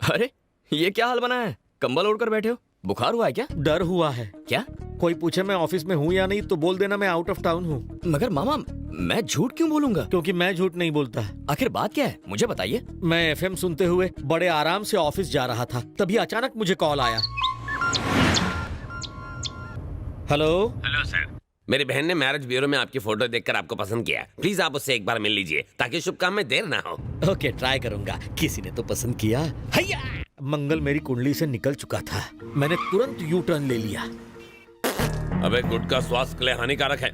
अरे ये क्या हाल बना है? कंबल ओढ़कर बैठे हो, बुखार हुआ है क्या? डर हुआ है। क्या? कोई पूछे मैं ऑफिस में हूँ या नहीं तो बोल देना मैं आउट ऑफ टाउन हूँ। मगर मामा मैं झूठ क्यों बोलूंगा? क्योंकि मैं झूठ नहीं बोलता। आखिर बात क्या है, मुझे बताइए। मैं एफएम सुनते हुए बड़े आराम से ऑफिस जा रहा था, तभी अचानक मुझे कॉल आया। हेलो सर, मेरी बहन ने मैरिज ब्यूरो में आपकी फोटो देखकर आपको पसंद किया। प्लीज आप उससे एक बार मिल लीजिए ताकि शुभ काम में देर ना हो। ओके, ट्राई करूंगा। किसी ने तो पसंद किया। हैया! मंगल मेरी कुंडली से निकल चुका था। मैंने तुरंत यू टर्न ले लिया। अबे गुटखा स्वास्थ्य के लिए हानिकारक है।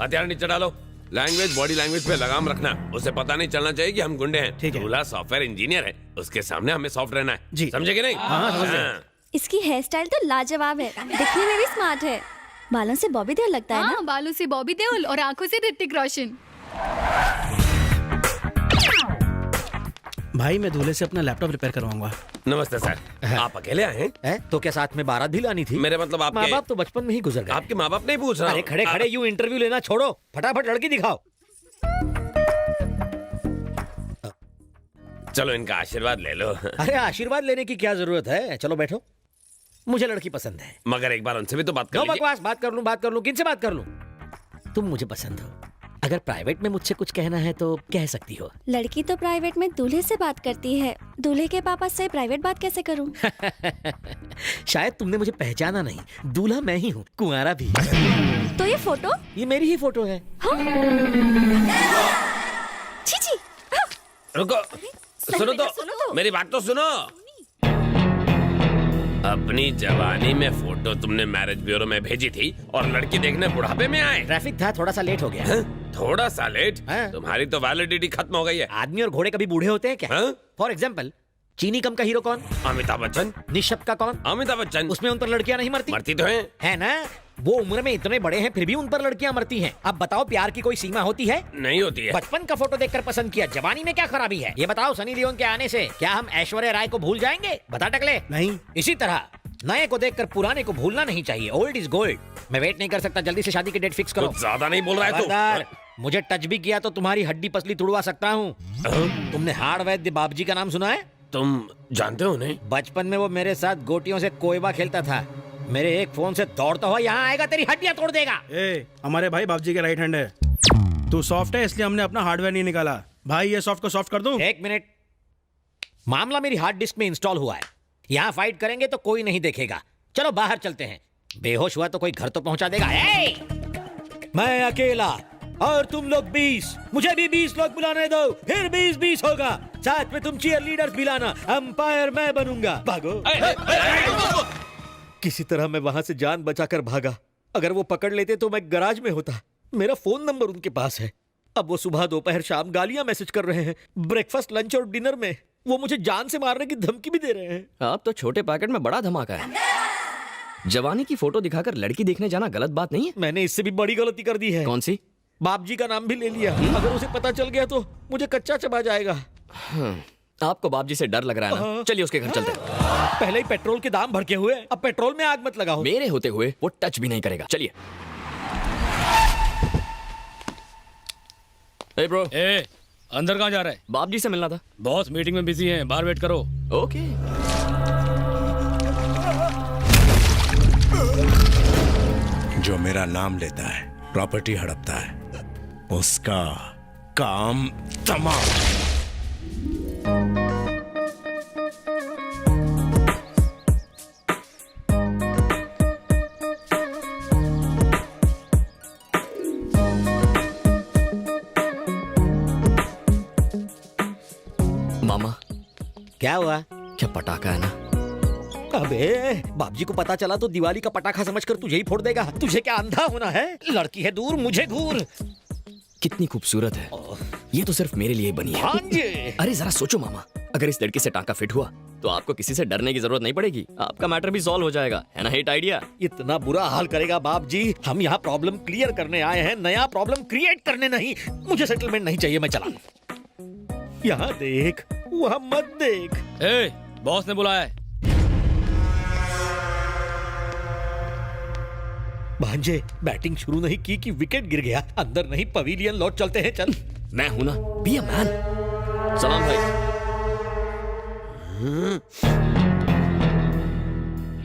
हथियार नीचे डालो। लैंग्वेज बॉडी लैंग्वेज पे लगाम रखना। उसे पता नहीं चलना चाहिए कि हम गुंडे हैं। ठीक है। दूल्हा सॉफ्टवेयर इंजीनियर है, उसके सामने हमें सॉफ्ट रहना है। जी। समझे कि नहीं? हाँ, समझ गया। इसकी हेयर स्टाइल तो लाजवाब है, दिखने में भी स्मार्ट है। बालों से बॉबी देओल लगता है ना? हाँ, बालों से बॉबी देओल और आंखों से ऋतिक रोशन। भाई मैं दूल्हे से अपना लैपटॉप रिपेयर करवाऊंगा। नमस्ते सर, आप अकेले आए हैं? है तो क्या साथ में बारात भी लानी थी? मेरे मतलब माँ आपके बाप तो बचपन में ही गुजर गए। आपके माँ बाप नहीं पूछ रहा अरे हूँ। खड़े खड़े यूं इंटरव्यू लेना छोड़ो, फटाफट लड़की दिखाओ। चलो इनका आशीर्वाद ले लो। अरे आशीर्वाद लेने की क्या जरूरत है, चलो बैठो। मुझे लड़की पसंद है। मगर एक बार उनसे भी तो बात कर नो लीजिए। बकवास, बात कर लूं, किनसे बात कर लूं? तुम मुझे पसंद हो, अगर प्राइवेट में मुझसे कुछ कहना है तो कह सकती हो। लड़की तो प्राइवेट में दूल्हे से बात करती है, दूल्हे के पापा से प्राइवेट बात कैसे करूं? शायद तुमने मुझे पहचाना नहीं, दूल्हा मैं ही हूँ, कुंवारा भी। तो ये फोटो? ये मेरी ही फोटो है। छी। रुको, सुनो तो, मेरी बात तो सुनो। अपनी जवानी में फोटो तुमने मैरिज ब्यूरो में भेजी थी और लड़की देखने बुढ़ापे में आए। ट्रैफिक था, थोड़ा सा लेट हो गया। थोड़ा सा लेट? हाँ। तुम्हारी तो वैलिडिटी खत्म हो गई है। आदमी और घोड़े कभी बूढ़े होते हैं क्या? हाँ? फॉर एग्जाम्पल, चीनी कम का हीरो कौन? अमिताभ बच्चन। निशब का कौन? अमिताभ बच्चन। उसमें उन पर लड़कियां नहीं मरती? मरती तो हैं। है ना? वो उम्र में इतने बड़े हैं फिर भी उन पर लड़कियां मरती हैं। अब बताओ, प्यार की कोई सीमा होती है? नहीं होती है। बचपन का फोटो देखकर पसंद किया, जवानी में क्या खराबी है? ये बताओ, सनी लियोन के आने से क्या हम ऐश्वर्या राय को भूल जाएंगे? बता टकले। नहीं। इसी तरह नए को देखकर पुराने को भूलना नहीं चाहिए। Old is gold. मैं वेट नहीं कर सकता, जल्दी से शादी की डेट फिक्स करो। कुछ ज्यादा नहीं बोल रहा है खबरदार, तू। मुझे टच भी किया तो तुम्हारी हड्डी पसली तुड़वा सकता हूँ। तुमने हाड़ वैद्य बाबजी का नाम सुना है? तुम जानते हो नहीं? बचपन में वो मेरे साथ गोटियों से कोयबा खेलता था। मेरे एक फोन से दौड़ता हुआ यहाँ आएगा, तेरी हड्डियां तोड़ देगा। हमारे भाई बाबूजी के राइट हैंड है। तू सॉफ्ट है इसलिए हमने अपना हार्डवेयर नहीं निकाला। भाई ये सॉफ्ट को सॉफ्ट कर दूं? एक मिनट, मामला मेरी हार्ड डिस्क में इंस्टॉल हुआ है। यहाँ फाइट करेंगे तो कोई नहीं देखेगा। चलो बाहर चलते हैं। बेहोश हुआ तो कोई घर तो पहुंचा देगा। मैं अकेला और तुम लोग 20, मुझे भी 20 लोग बुलाने दो, फिर 20-20 होगा। साथ में तुम चीयर लीडर्स भी लाना, अंपायर मैं बनूंगा। भागो। किसी तरह मैं वहां से जान बचाकर भागा। अगर वो पकड़ लेते तो मैं गैराज में होता। मेरा फोन नंबर उनके पास है। अब वो सुबह दोपहर शाम गालियां मैसेज कर रहे हैं। ब्रेकफास्ट लंच और डिनर में वो मुझे जान से मारने की धमकी भी दे रहे हैं। आप तो छोटे पैकेट में बड़ा धमाका है। जवानी की फोटो दिखाकर लड़की देखने जाना गलत बात नहीं है? मैंने इससे भी बड़ी गलती कर दी है। कौन सी? बापजी का नाम भी ले लिया। अगर उसे पता चल गया तो मुझे कच्चा चबा जाएगा। आपको बापजी से डर लग रहा है ना? चलिए उसके घर चलते हैं। पहले ही पेट्रोल के दाम भड़के हुए, अब पेट्रोल में आग मत लगाओ। मेरे होते हुए वो टच भी नहीं करेगा। चलिए। ए ब्रो, अंदर कहाँ जा रहा है? बापजी से मिलना था। बॉस मीटिंग में बिजी हैं, बाहर वेट करो। ओके। जो मेरा नाम लेता है, प्रॉपर्टी हड़पता है, उसका काम तमाम। मामा, क्या हुआ? क्या पटाखा है ना? अबे बापजी को पता चला तो दिवाली का पटाखा समझकर तुझे ही फोड़ देगा। तुझे क्या अंधा होना है? लड़की है दूर, मुझे घूर। कितनी खूबसूरत है। ये तो सिर्फ मेरे लिए बनी है। हाँ जी। अरे जरा सोचो मामा, अगर इस लड़की से टांका फिट हुआ तो आपको किसी से डरने की जरूरत नहीं पड़ेगी। आपका मैटर भी सॉल्व हो जाएगा, है ना? Hit idea. इतना बुरा हाल करेगा बापजी। हम यहाँ प्रॉब्लम क्लियर करने आए हैं, नया प्रॉब्लम क्रिएट करने नहीं। मुझे सेटलमेंट नहीं चाहिए, मैं चला। यहाँ देख, वहाँ मत देख। बॉस ने बुलाया है। भांजे, बैटिंग शुरू नहीं की कि विकेट गिर गया। अंदर नहीं, पवेलियन लौट चलते हैं। चल। मैं हूं ना, बी अ मैन। सलाम भाई।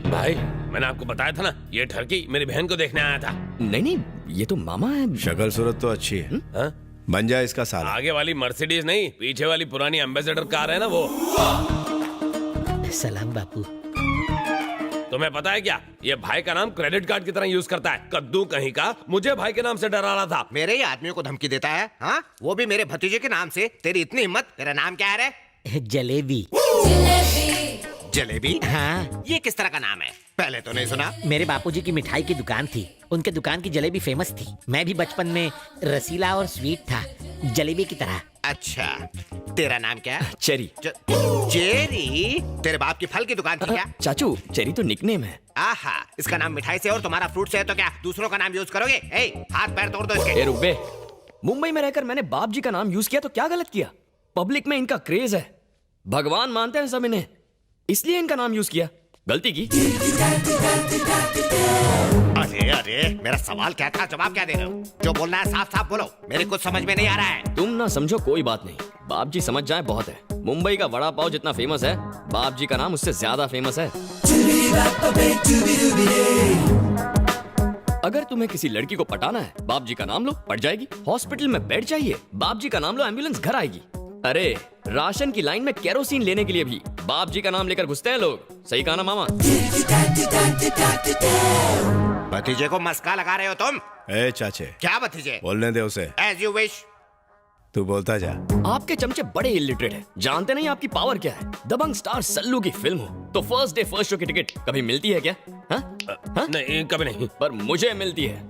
भाई मैंने आपको बताया था ना, ये ठरकी मेरी बहन को देखने आया था। नहीं नहीं, ये तो मामा है। शक्ल सूरत तो अच्छी है। हाँ? बन जाए इसका साला। आगे वाली मर्सिडीज नहीं, पीछे वाली पुरानी एम्बेसडर कार है ना वो। सलाम बापू। तुम्हें पता है क्या, ये भाई का नाम क्रेडिट कार्ड की तरह यूज करता है। कद्दू कहीं का मुझे भाई के नाम से डरा रहा था। मेरे ही आदमियों को धमकी देता है, हाँ? वो भी मेरे भतीजे के नाम से। तेरी इतनी हिम्मत। तेरा नाम क्या है रे? जलेबी। जलेबी? हाँ, ये किस तरह का नाम है? पहले तो नहीं सुना। मेरे बापूजी की मिठाई की दुकान थी, उनके दुकान की जलेबी फेमस थी। मैं भी बचपन में रसीला और स्वीट था, जलेबी की तरह। अच्छा, तेरा नाम क्या है? चेरी। चेरी? तेरे बाप की फल की दुकान थी क्या? चाचू, चेरी तो निकनेम है। आहा, इसका नाम मिठाई से और तुम्हारा फ्रूट से है तो क्या दूसरों का नाम यूज करोगे? ए, हाथ पैर तोड़ दो इसके। रुक बे। मुंबई में रहकर मैंने बाप जी का नाम यूज किया तो क्या गलत किया? पब्लिक में इनका क्रेज है, भगवान मानते हैं सब इन्हें, इसलिए इनका नाम यूज किया। गलती की। अरे अरे, मेरा सवाल क्या था, जवाब क्या दे रहे हो? जो बोलना है साफ साफ बोलो, मेरे कुछ समझ में नहीं आ रहा है। तुम ना समझो कोई बात नहीं, बाप जी समझ जाए बहुत है। मुंबई का वड़ा पाव जितना फेमस है, बाप जी का नाम उससे ज्यादा फेमस है। अगर तुम्हें किसी लड़की को पटाना है, बाप जी का नाम लो, पट जाएगी। हॉस्पिटल में बेड चाहिए, बाप जी का नाम लो, एम्बुलेंस घर आएगी। अरे राशन की लाइन में केरोसिन लेने के लिए भी बाप जी का नाम लेकर घुसते हैं लोग। सही कहा ना मामा? भतीजे को मस्का लगा रहे हो तुम? ए चाचे, क्या भतीजे? बोलने दे उसे। As you wish. तू बोलता जा। आपके चमचे बड़े इलिटरेट हैं, जानते नहीं आपकी पावर क्या है। दबंग स्टार सल्लू की फिल्म हो तो फर्स्ट डे फर्स्ट शो की टिकट कभी मिलती है क्या? हाँ? नहीं, कभी नहीं। पर मुझे मिलती है,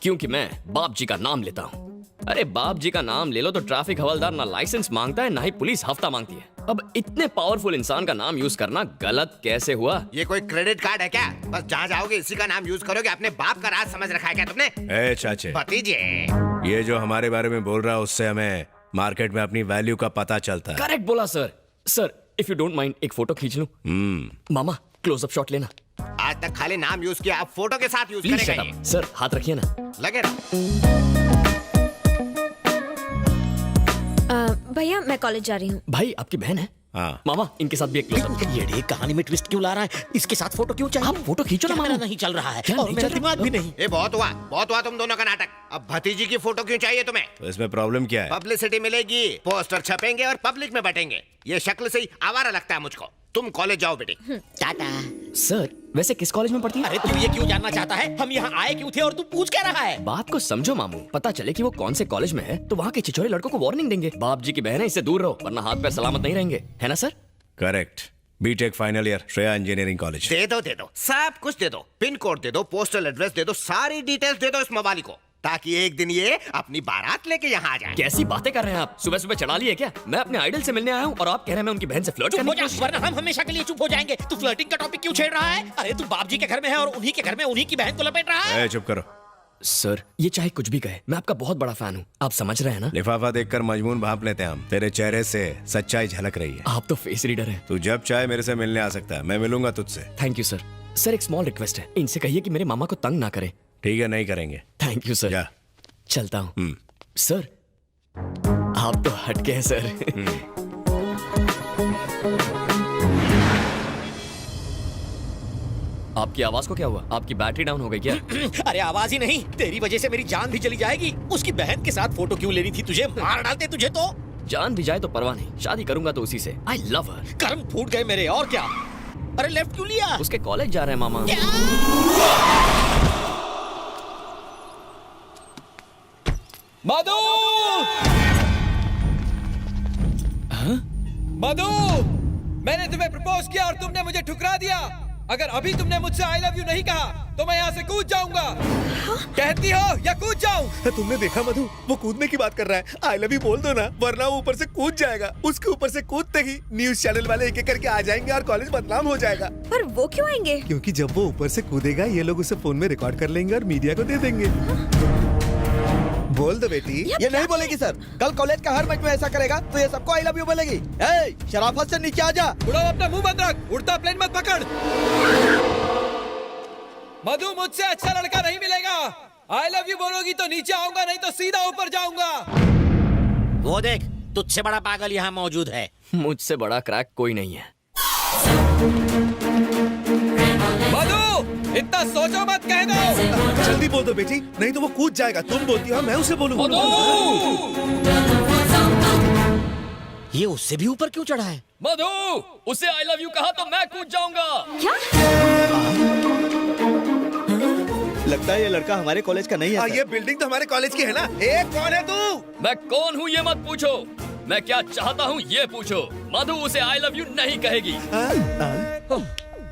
क्योंकि मैं बाप जी का नाम लेता हूँ। अरे बाप जी का नाम ले लो तो ट्रैफिक हवलदार ना लाइसेंस मांगता है, ना ही पुलिस हफ्ता मांगती है। अब इतने पावरफुल इंसान का नाम यूज करना गलत कैसे हुआ? ये कोई क्रेडिट कार्ड है क्या? बस जहाँ जाओगे इसी का नाम यूज करोगे। अपने बाप का राज समझ रखा है क्या तुमने? ए चाचे, भतीजे, ये जो हमारे बारे में बोल रहा है उससे हमें मार्केट में अपनी वैल्यू का पता चलता है। करेक्ट बोला sir. Sir if you don't mind एक फोटो खींच लूं? मामा क्लोजअप शॉट लेना। आज तक खाली नाम यूज किया, अब फोटो के साथ यूज प्लीज करेगा शट ये। अप। सर हाथ रखिए ना। लगे रहो। भैया मैं कॉलेज जा रही हूँ। भाई आपकी बहन है? हाँ। मामा इनके साथ भी एक क्लोजअप। ये कहानी में ट्विस्ट क्यों ला रहा है? इसके साथ फोटो क्यों चाहिए? आप फोटो खींचो ना कैमरा मामा। नहीं चल रहा है क्या और नहीं मेरा चल रहा? दिमाग भी नहीं। ये बहुत हुआ तुम दोनों का नाटक। अब भतीजी की फोटो क्यों चाहिए तुम्हें? तो इसमें प्रॉब्लम क्या है? पब्लिसिटी मिलेगी, पोस्टर छपेंगे और पब्लिक में बटेंगे। ये शक्ल से ही आवारा लगता है मुझको। तुम कॉलेज जाओ बेटी। टाटा। सर वैसे किस कॉलेज में पढ़ती है? अरे तू ये क्यों जानना चाहता है? हम यहाँ आए क्यों थे और तू पूछ क्या रहा है? बात को समझो मामू, पता चले कि वो कौन से कॉलेज में है तो वहाँ के छिछोरे लड़कों को वार्निंग देंगे। बाप जी की बहन है, इससे दूर रहो वरना हाथ पैर सलामत नहीं रहेंगे, है ना sir? Correct. BTech final year, Shreya engineering college. दे दो सब कुछ दे दो। पिन कोड दे दो, पोस्टल एड्रेस दे दो, सारी डिटेल्स दे दो इस मोबाइल को, ताकि एक दिन ये अपनी बारात लेके यहाँ आ जाए। कैसी बातें कर रहे हैं आप? सुबह सुबह चढ़ा लिए क्या? मैं अपने आइडल से मिलने आया हूँ और आप कह रहे हैं मैं उनकी बहन से फ्लर्ट चुप करने हो की जा, कोशिश- वरना हम हमेशा के लिए चुप हो जाएंगे। तू फ्लर्टिंग का टॉपिक क्यों छेड़ रहा है? अरे तू बाप जी के घर में है और उन्हीं के घर में उन्हीं की बहन को लपेट रहा है। ए चुप करो। सर ये चाहे कुछ भी कहे, मैं आपका बहुत बड़ा फैन हूँ, आप समझ रहे हैं ना? लिफाफा देखकर मजमून भांप लेते हैं हम। तेरे चेहरे से सच्चाई झलक रही है। आप तो फेस रीडर हैं। तू जब चाहे मेरे से मिलने आ सकता है, मैं मिलूंगा तुझसे। Thank you sir. सर एक स्मॉल रिक्वेस्ट है, इनसे कहिए कि मेरे मामा को तंग ना करें। ठीक है, नहीं करेंगे। Thank you sir. जा। चलता हूँ। सर आप तो हटके हैं सर। आपकी आवाज को क्या हुआ? आपकी बैटरी डाउन हो गई क्या? अरे आवाज ही नहीं, तेरी वजह से मेरी जान भी चली जाएगी। उसकी बहन के साथ फोटो क्यों लेनी थी तुझे? मार डालते तुझे तो। जान भी जाए तो परवाह नहीं, शादी करूंगा तो उसी से। आई लव हर। कर्म फूट गए मेरे, और क्या। अरे लेफ्ट क्यों लिया? उसके कॉलेज जा रहे हैं मामा। मधु! मधु! मैंने तुम्हें प्रपोज किया और तुमने मुझे ठुकरा दिया। अगर अभी तुमने मुझसे आई लव यू नहीं कहा तो मैं यहाँ से कूद जाऊंगा। कहती हो या कूद जाऊं? तुमने देखा मधु, वो कूदने की बात कर रहा है। आई लव यू बोल दो ना, वरना वो ऊपर से कूद जाएगा। उसके ऊपर से कूदते ही न्यूज चैनल वाले एक एक करके आ जाएंगे और कॉलेज बदनाम हो जाएगा। पर वो क्यों आएंगे? क्योंकि जब वो ऊपर से कूदेगा ये लोग उसे फोन में रिकॉर्ड कर लेंगे और मीडिया को दे देंगे। बोल दो बेटी। ये नहीं बोलेगी सर। कल कॉलेज का हर मैच में ऐसा करेगा तो ये सबको आई लव यू बोलेगी। शराफत से नीचे आ जा। उड़ाओ अपना मुंह बंद रख, उड़ता प्लेन मत पकड़। मधु मुझसे अच्छा लड़का नहीं मिलेगा। आई लव यू बोलोगी तो नीचे आऊंगा, नहीं तो सीधा ऊपर जाऊंगा। वो देख, तुझसे बड़ा पागल यहाँ मौजूद है। मुझसे बड़ा क्रैक कोई नहीं है। मधु, इतना सोचो मत, कह दो। जल्दी बोल दो बेटी, नहीं तो वो कूद जाएगा। तुम बोलती हो मैं उसे बोलूंगा। ये उससे भी ऊपर क्यों चढ़ा है? मधु, उसे आई लव यू कहा तो मैं कूद जाऊंगा। क्या? लगता है ये लड़का हमारे कॉलेज का नहीं है। ये बिल्डिंग तो हमारे कॉलेज की है ना। ए, कौन है तू? मैं कौन हूँ ये मत पूछो, मैं क्या चाहता हूँ ये पूछो। मधु उसे आई लव यू नहीं कहेगी।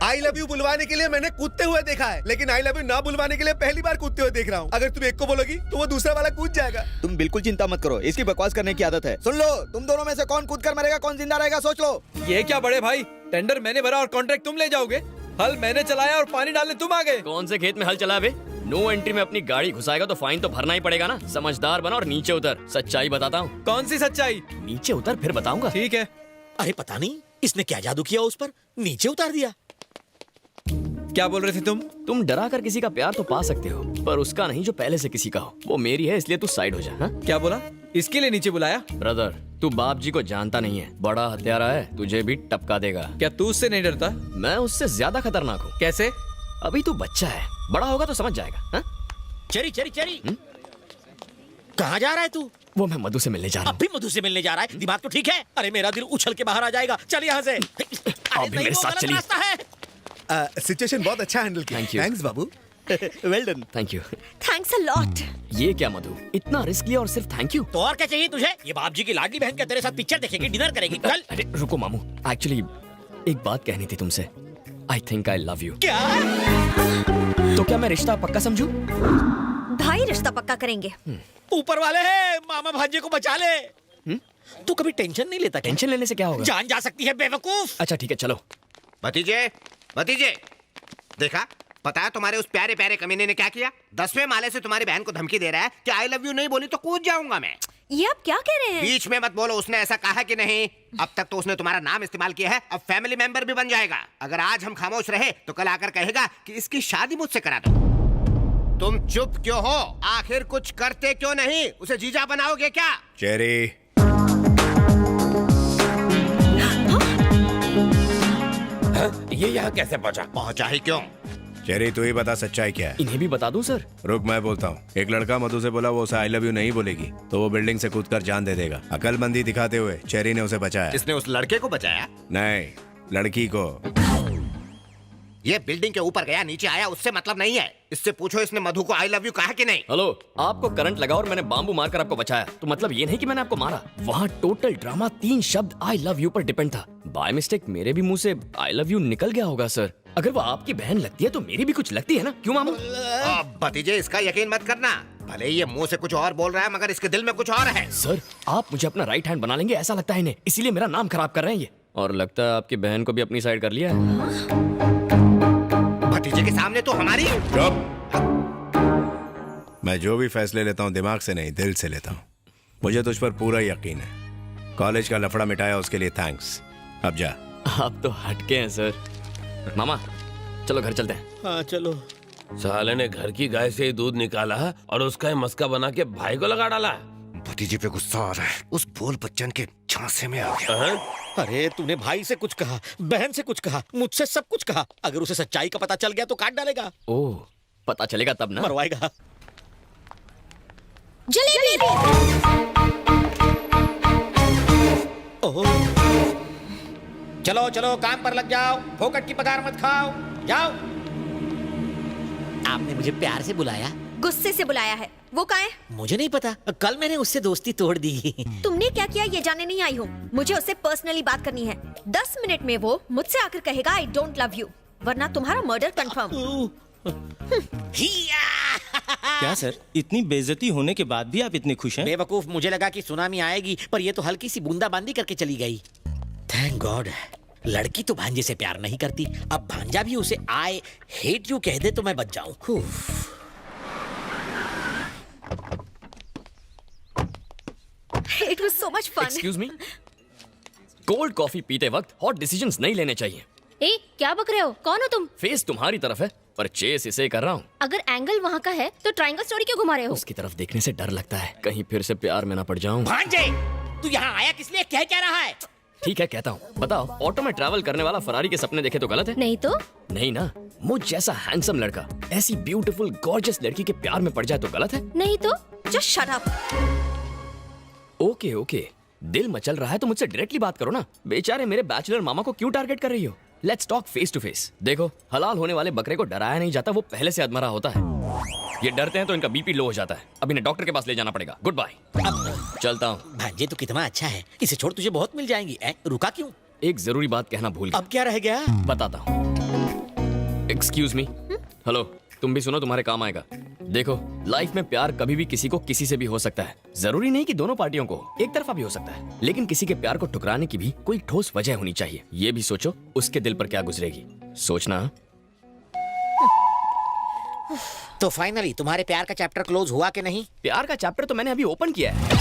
आई लव यू बुलवाने के लिए मैंने कूदते हुए देखा है, लेकिन आई लव यू ना बुलवाने के लिए पहली बार कूदते हुए देख रहा हूँ। अगर तुम एक को बोलोगी तो वो दूसरा वाला कूद जाएगा। तुम बिल्कुल चिंता मत करो, इसकी बकवास करने की आदत है। सुन लो, तुम दोनों में से कौन कूद कर मरेगा, कौन जिंदा रहेगा, सोच लो। ये क्या बड़े भाई, टेंडर मैंने भरा और कॉन्ट्रैक्ट तुम ले जाओगे। हल मैंने चलाया और पानी डालने तुम आ गए। कौन से खेत में हल चला बे? नो एंट्री में अपनी गाड़ी घुसाएगा तो फाइन तो भरना ही पड़ेगा ना। समझदार बना और नीचे उतर। सच्चाई बताता हूँ। कौन सी सच्चाई? नीचे उतर फिर बताऊंगा। ठीक है। अरे पता नहीं इसने क्या जादू किया, उस पर नीचे उतार दिया। क्या बोल रहे थे तुम? तुम डरा कर किसी का प्यार तो पा सकते हो, पर उसका नहीं जो पहले से किसी का हो। वो मेरी है इसलिए तू साइड हो जा। हाँ? क्या बोला? इसके लिए नीचे बुलाया? ब्रदर, तू बाप जी को जानता नहीं है, बड़ा हत्यारा है, तुझे भी टपका देगा। क्या तू उससे नहीं डरता? मैं उससे ज्यादा खतरनाक हूँ। कैसे? अभी तू बच्चा है, बड़ा होगा तो समझ जाएगा। हाँ? चेरी चेरी चेरी, कहाँ जा रहा है तू? वो मैं मधु से मिलने जा रहा हूँ। अभी मधु से मिलने जा रहा है? दिमाग तो ठीक है? अरे मेरा दिल उछल के बाहर आ जाएगा। चल यहाँ से। आप भी मेरे साथ चलिए। रास्ता है। सिचुएशन बहुत अच्छा हैंडल किया। Thank you. Thanks Babu. Well done. Thank you. Thanks a lot. ये क्या मधु, इतना रिस्क लिया और सिर्फ थैंक यू? तो और क्या चाहिए तुझे? ये बाप जी की लाडली बहन क्या तेरे साथ पिक्चर देखेगी, डिनर करेगी? चल। अरे रुको मामू, एक्चुअली एक बात कहनी थी तुमसे। I think I love you. क्या? तो क्या मैं रिश्ता पक्का समझूं? भाई रिश्ता पक्का करेंगे। ऊपर वाले हैं, मामा भांजे को बचा ले। तू कभी टेंशन नहीं लेता? टेंशन लेने से क्या होगा? जान जा सकती है बेवकूफ। अच्छा ठीक है चलो। भतीजे, भतीजे, देखा? पता है तुम्हारे उस प्यारे प्यारे कमीने ने क्या किया? 10वें माले से तुम्हारी बहन को धमकी दे रहा है कि आई लव यू नहीं बोली तो कूद जाऊंगा मैं। ये आप क्या कह रहे हैं? बीच में मत बोलो, उसने ऐसा कहा कि नहीं? अब तक तो उसने तुम्हारा नाम इस्तेमाल किया है, अब फैमिली मेंबर भी बन जाएगा। अगर आज हम खामोश रहे तो कल आकर कहेगा कि इसकी शादी मुझसे करा दो। तुम चुप क्यों हो? आखिर कुछ करते क्यों नहीं? उसे जीजा बनाओगे क्या? चेरी, ये यहाँ कैसे पहुँचा? पहुंचा ही क्यों? चेरी तू ही बता सच्चाई क्या है। इन्हें भी बता दूं सर? रुक मैं बोलता हूँ। एक लड़का मधु से बोला वो उसे आई लव यू नहीं बोलेगी तो वो बिल्डिंग से कूदकर जान दे देगा। अकलमंदी दिखाते हुए चेरी ने उसे बचाया। इसने उस लड़के को बचाया? नहीं, लड़की को। ये बिल्डिंग के ऊपर गया नीचे आया उससे मतलब नहीं है। इससे पूछो इसने मधु को आई लव यू कहा कि नहीं? हेलो, आपको करंट लगा और मैंने बाम्बू मारकर आपको बचाया, तो मतलब ये नहीं कि मैंने आपको मारा। वहाँ टोटल ड्रामा 3 शब्द आई लव यू पर डिपेंड था। बाय मिस्टेक मेरे भी मुंह से आई लव यू निकल गया होगा सर। अगर वो आपकी बहन लगती है तो मेरी भी कुछ लगती है ना, क्यों मामू? भतीजे इसका यकीन मत करना, भले ये मुंह से कुछ और बोल रहा है मगर इसके दिल में कुछ और है। सर आप मुझे अपना राइट हैंड बना लेंगे ऐसा लगता है इन्हें, इसीलिए मेरा नाम खराब कर रहे हैं ये। और लगता है आपकी बहन को भी अपनी साइड कर लिया है। भतीजे के सामने तो हमारी। मैं जो भी फैसले लेता हूँ दिमाग से नहीं दिल से लेता हूँ। मुझे तुझ पर पूरा यकीन है। कॉलेज का लफड़ा मिटाया उसके लिए थैंक्स। अब जा। आप तो हटके हैं सर। मामा चलो घर चलते हैं। हाँ चलो। साले ने घर की गाय से ही दूध निकाला और उसका ही मस्का बना के भाई को लगा डाला। भतीजे पे गुस्सा आ रहा है, उस बोल बच्चन के झांसे में आ गया। अरे तूने भाई से कुछ कहा, बहन से कुछ कहा, मुझसे सब कुछ कहा। अगर उसे सच्चाई का पता चल गया तो काट डालेगा। ओह, पता चलेगा तब ना। मरवाएगा। जलेबी। ओह। चलो चलो काम पर लग जाओ, फोकट की पगार मत खाओ, जाओ। आपने मुझे प्यार से बुलाया? गुस्से से बुलाया है। वो कहाँ है? मुझे नहीं पता, कल मैंने उससे दोस्ती तोड़ दी। तुमने क्या किया ये जानने नहीं आई हूँ। मुझे उससे पर्सनली बात करनी है। 10 मिनट में वो मुझसे आकर कहेगा आई डोंट लव यू, वरना तुम्हारा मर्डर कंफर्म। क्या सर, इतनी बेइज्जती होने के बाद भी आप इतने खुश हैं? बेवकूफ, मुझे लगा कि सुनामी आएगी पर ये तो हल्की सी बूंदाबांदी करके चली गई। Thank God. लड़की तो भांजे से प्यार नहीं करती, अब भांजा भी उसे आई हेट यू कह दे तो मैं बच जाऊं। It was so much fun. Excuse me, cold coffee पीते वक्त हॉट डिसीजंस नहीं लेने चाहिए। ए, क्या बक रहे हो? कौन हो तुम? फेस तुम्हारी तरफ है पर चेस इसे कर रहा हूँ। अगर एंगल वहाँ का है तो ट्रायंगल स्टोरी क्यों घुमा रहे हो? उसकी तरफ देखने से डर लगता है कहीं फिर से प्यार में ना पड़ जाऊं। भांजे, तू यहाँ आया किस लिए? क्या रहा है? ठीक है कहता हूँ। बताओ, ऑटो में ट्रैवल करने वाला फरारी के सपने देखे तो गलत है? नहीं तो? नहीं ना। मुझ जैसा हैंडसम लड़का ऐसी ब्यूटीफुल गॉर्जियस लड़की के प्यार में पड़ जाए तो गलत है? नहीं तो? Just shut up. Okay okay, दिल मचल रहा है तो मुझसे डायरेक्टली बात करो ना। बेचारे मेरे बैचलर मामा को क्यों टारगेट कर रही हो? Let's talk face to face. देखो, हलाल होने वाले बकरे को डराया नहीं जाता, वो पहले से अधमरा होता है। ये डरते हैं तो इनका बीपी लो हो जाता है। अब इन्हें डॉक्टर के पास ले जाना पड़ेगा। गुड बाय, चलता हूँ। भांजे तो कितना अच्छा है, इसे छोड़ तुझे बहुत मिल जाएंगी। रुका क्यों? एक जरूरी बात कहना भूल गया। अब क्या रह गया? बताता हूँ। Excuse me. हेलो, तुम भी सुनो, तुम्हारे काम आएगा। देखो, लाइफ में प्यार कभी भी किसी को किसी से भी हो सकता है। जरूरी नहीं कि दोनों पार्टियों को, एक तरफा भी हो सकता है। लेकिन किसी के प्यार को ठुकराने की भी कोई ठोस वजह होनी चाहिए। ये भी सोचो उसके दिल पर क्या गुजरेगी। सोचना। तो फाइनली तुम्हारे प्यार का चैप्टर क्लोज हुआ कि नहीं? प्यार का चैप्टर तो मैंने अभी ओपन किया है।